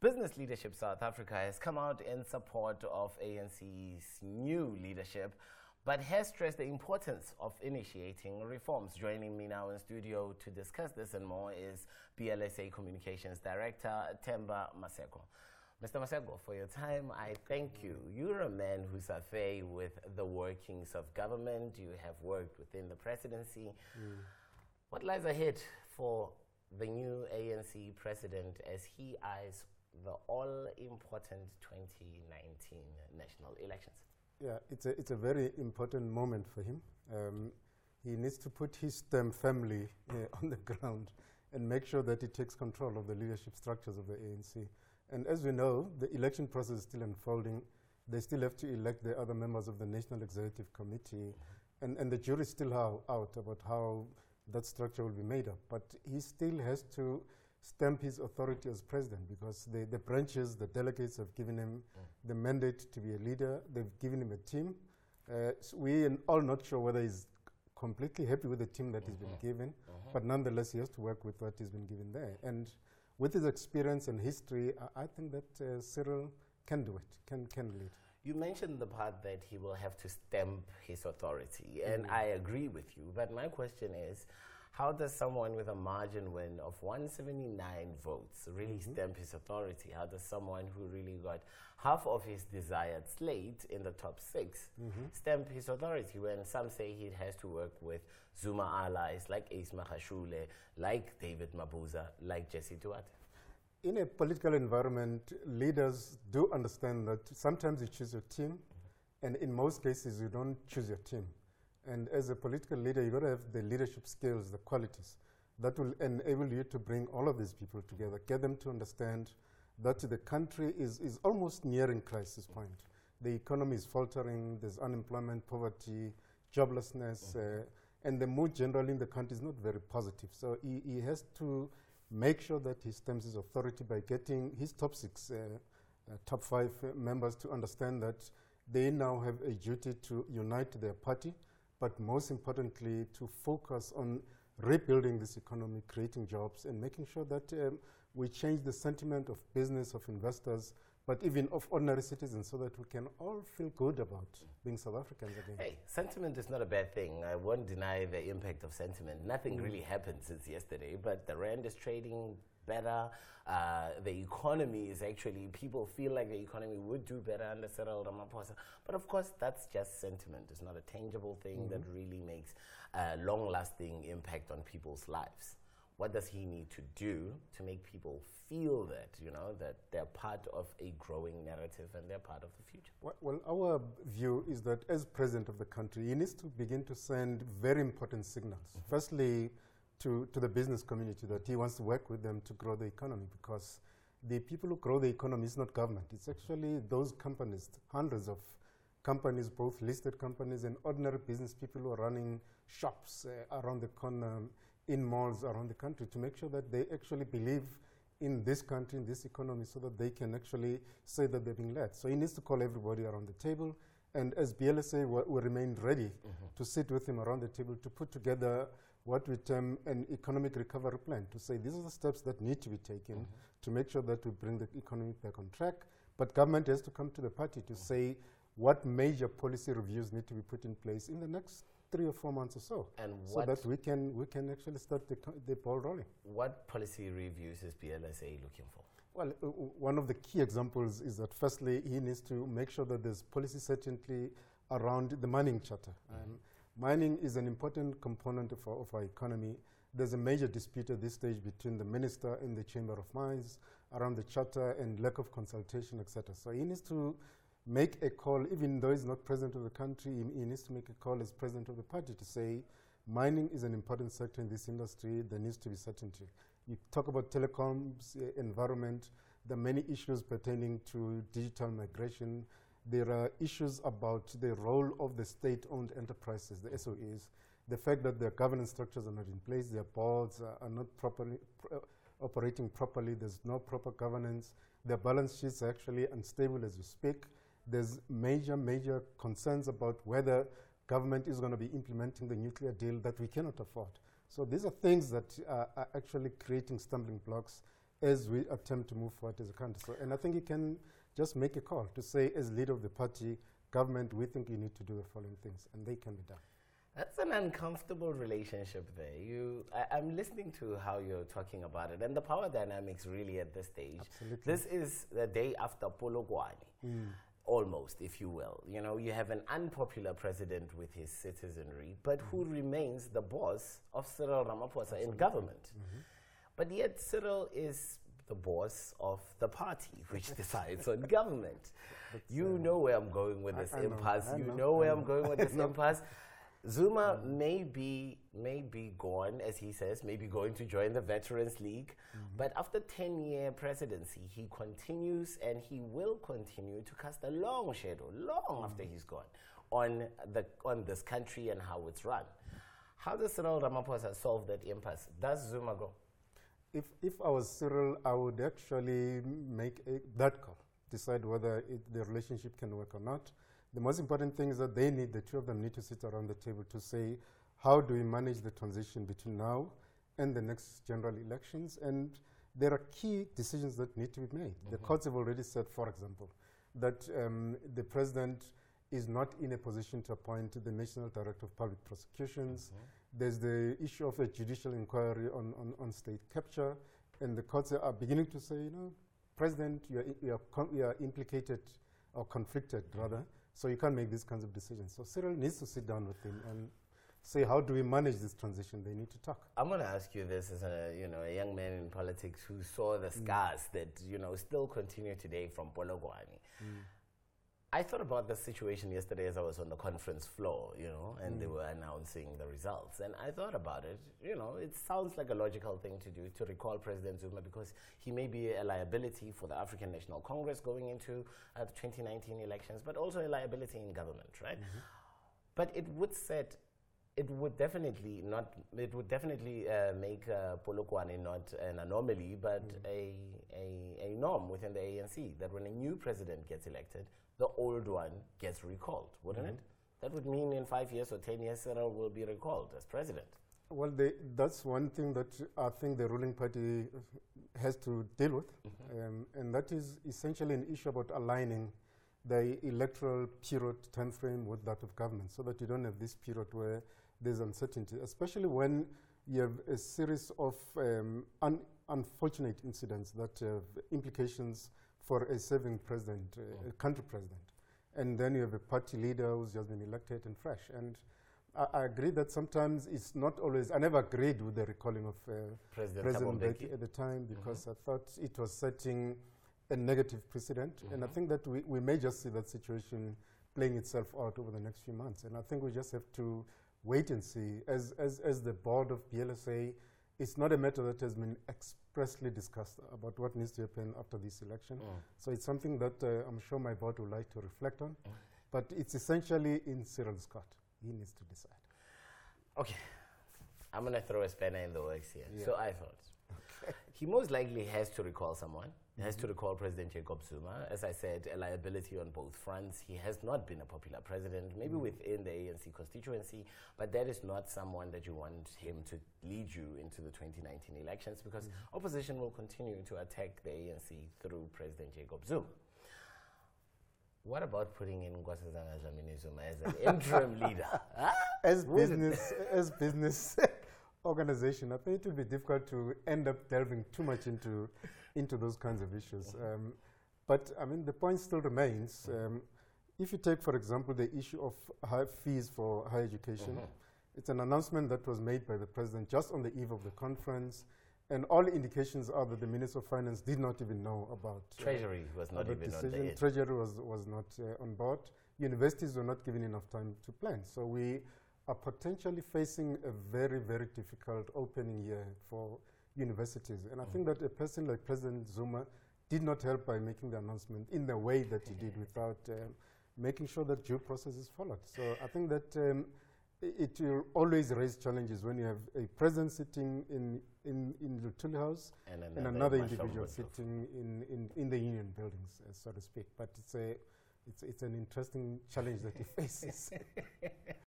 Business Leadership South Africa has come out in support of ANC's new leadership, but has stressed the importance of initiating reforms. Joining me now in studio to discuss this and more is BLSA Communications Director, Themba Maseko. Mr. Maseko, for your time, I thank you. You're a man who's affair with the workings of government. You have worked within the presidency. What lies ahead for the new ANC president as he eyes the all-important 2019 national elections? Yeah, it's a very important moment for him. He needs to put his stem firmly on the ground and make sure that he takes control of the leadership structures of the ANC. And as we know, the election process is still unfolding. They still have to elect the other members of the National Executive Committee. And the jury is still out about how that structure will be made up. But he still has to stamp his authority as president, because the branches, the delegates have given him the mandate to be a leader. They've given him a team. So we are all not sure whether he's completely happy with the team that he's been given, but nonetheless he has to work with what he's been given there. And with his experience and history, I think that Cyril can do it, can lead. You mentioned the part that he will have to stamp his authority, and I agree with you. But my question is, how does someone with a margin win of 179 votes really stamp his authority? How does someone who really got half of his desired slate in the top 6 stamp his authority, when some say he has to work with Zuma allies like Ace Magashule, like David Mabuza, like Jesse Duarte? In a political environment, leaders do understand that sometimes you choose your team, and in most cases you don't choose your team. And as a political leader, you've got to have the leadership skills, the qualities that will enable you to bring all of these people together, get them to understand that the country is almost nearing crisis point. The economy is faltering, there's unemployment, poverty, joblessness, and the mood generally in the country is not very positive. So he has to make sure that he stamps his authority by getting his top 6, top 5 members to understand that they now have a duty to unite their party, but most importantly, to focus on rebuilding this economy, creating jobs, and making sure that we change the sentiment of business, of investors, but even of ordinary citizens, so that we can all feel good about being South Africans again. Hey, sentiment is not a bad thing. I won't deny the impact of sentiment. Nothing really happened since yesterday, but the rand is trading better. The economy is actually, people feel like the economy would do better under Cyril Ramaphosa. But of course, that's just sentiment. It's not a tangible thing that really makes a long-lasting impact on people's lives. What does he need to do to make people feel that, you know, that they're part of a growing narrative and they're part of the future? Well, our view is that as president of the country, he needs to begin to send very important signals. Firstly, to the business community, that he wants to work with them to grow the economy, because the people who grow the economy is not government. It's actually those companies, hundreds of companies, both listed companies and ordinary business people who are running shops around the corner, in malls around the country, to make sure that they actually believe in this country, in this economy, so that they can actually say that they're being led. So he needs to call everybody around the table. And as BLSA, we remain ready to sit with him around the table to put together what we term an economic recovery plan, to say these are the steps that need to be taken to make sure that we bring the economy back on track. But government has to come to the party to say what major policy reviews need to be put in place in the next 3 or 4 months or so, and so that we can actually start the ball rolling. What policy reviews is BLSA looking for? Well, one of the key examples is that firstly, he needs to make sure that there's policy certainty around the mining charter. Mining is an important component of our economy. There's a major dispute at this stage between the minister and the Chamber of Mines around the charter and lack of consultation, etc. So he needs to make a call, even though he's not president of the country, he needs to make a call as president of the party to say mining is an important sector in this industry, there needs to be certainty. You talk about telecoms, environment, there are many issues pertaining to digital migration. There are issues about the role of the state-owned enterprises, the SOEs, the fact that their governance structures are not in place, their boards are not properly operating properly, there's no proper governance, their balance sheets are actually unstable as we speak. There's major concerns about whether government is going to be implementing the nuclear deal that we cannot afford. So these are things that are actually creating stumbling blocks as we attempt to move forward as a country. So, and I think you can just make a call to say, as leader of the party, government, we think you need to do the following things, and they can be done. That's an uncomfortable relationship there. I'm listening to how you're talking about it, and the power dynamics really at this stage. Absolutely. This is the day after Polokwane, almost, if you will. You know, you have an unpopular president with his citizenry, but who remains the boss of Cyril Ramaphosa in government. But yet Cyril is the boss of the party, which decides on government. You know where I'm going with this impasse. You know where I'm going with this impasse. Zuma may be gone, as he says, maybe going to join the Veterans League. But after 10-year presidency, he continues and he will continue to cast a long shadow, long after he's gone, on this country and how it's run. How does Cyril Ramaphosa solve that impasse? Does Zuma go? If I was Cyril, I would actually make that call, decide whether the relationship can work or not. The most important thing is that the two of them need to sit around the table to say, how do we manage the transition between now and the next general elections? And there are key decisions that need to be made. The courts have already said, for example, that the president is not in a position to appoint the National Director of Public Prosecutions. There's the issue of a judicial inquiry on state capture, and the courts are beginning to say, you know, President, you are implicated or conflicted, rather, so you can't make these kinds of decisions. So Cyril needs to sit down with him and say, how do we manage this transition? They need to talk. I'm going to ask you this as a young man in politics who saw the scars that still continue today from Polokwane. I thought about the situation yesterday as I was on the conference floor, and they were announcing the results. And I thought about it, it sounds like a logical thing to do, to recall President Zuma, because he may be a liability for the African National Congress going into the 2019 elections, but also a liability in government, right? But it would definitely make Polokwane not an anomaly, but a norm within the ANC, that when a new president gets elected, the old one gets recalled, wouldn't it? That would mean in 5 years or 10 years, Cyril will be recalled as president. Well, that's one thing that I think the ruling party has to deal with, and that is essentially an issue about aligning the electoral period time frame with that of government, so that you don't have this period where there's uncertainty, especially when you have a series of unfortunate incidents that have implications for a serving president, a country president. And then you have a party leader who's just been elected and fresh. And I agree that sometimes it's not always, I never agreed with the recalling of President Mbeki at the time, because I thought it was setting a negative precedent. And I think that we may just see that situation playing itself out over the next few months. And I think we just have to wait and see. As the board of BLSA, it's not a matter that has been expressly discussed about what needs to happen after this election. So it's something that I'm sure my board would like to reflect on. But it's essentially in Cyril's court. He needs to decide. Okay. I'm going to throw a spanner in the works here. So I thought. He most likely has to recall someone. He has to recall President Jacob Zuma. As I said, a liability on both fronts. He has not been a popular president, maybe within the ANC constituency, but that is not someone that you want him to lead you into the 2019 elections, because opposition will continue to attack the ANC through President Jacob Zuma. What about putting in dlamini-zuma as an interim leader? As business organization, I think it would be difficult to end up delving too much into those kinds of issues. But I mean, the point still remains. If you take, for example, the issue of high fees for higher education, it's an announcement that was made by the president just on the eve of the conference, and all indications are that the Minister of Finance did not even know about Treasury was not even on the edge. Treasury was not on board. Universities were not given enough time to plan. So we are potentially facing a very, very difficult opening year for universities. And I think that a person like President Zuma did not help by making the announcement in the way that he did, without making sure that due process is followed. So I think that it will always raise challenges when you have a president sitting in the Tuli House and another individual sitting in the union buildings, so to speak. But it's an interesting challenge that he faces.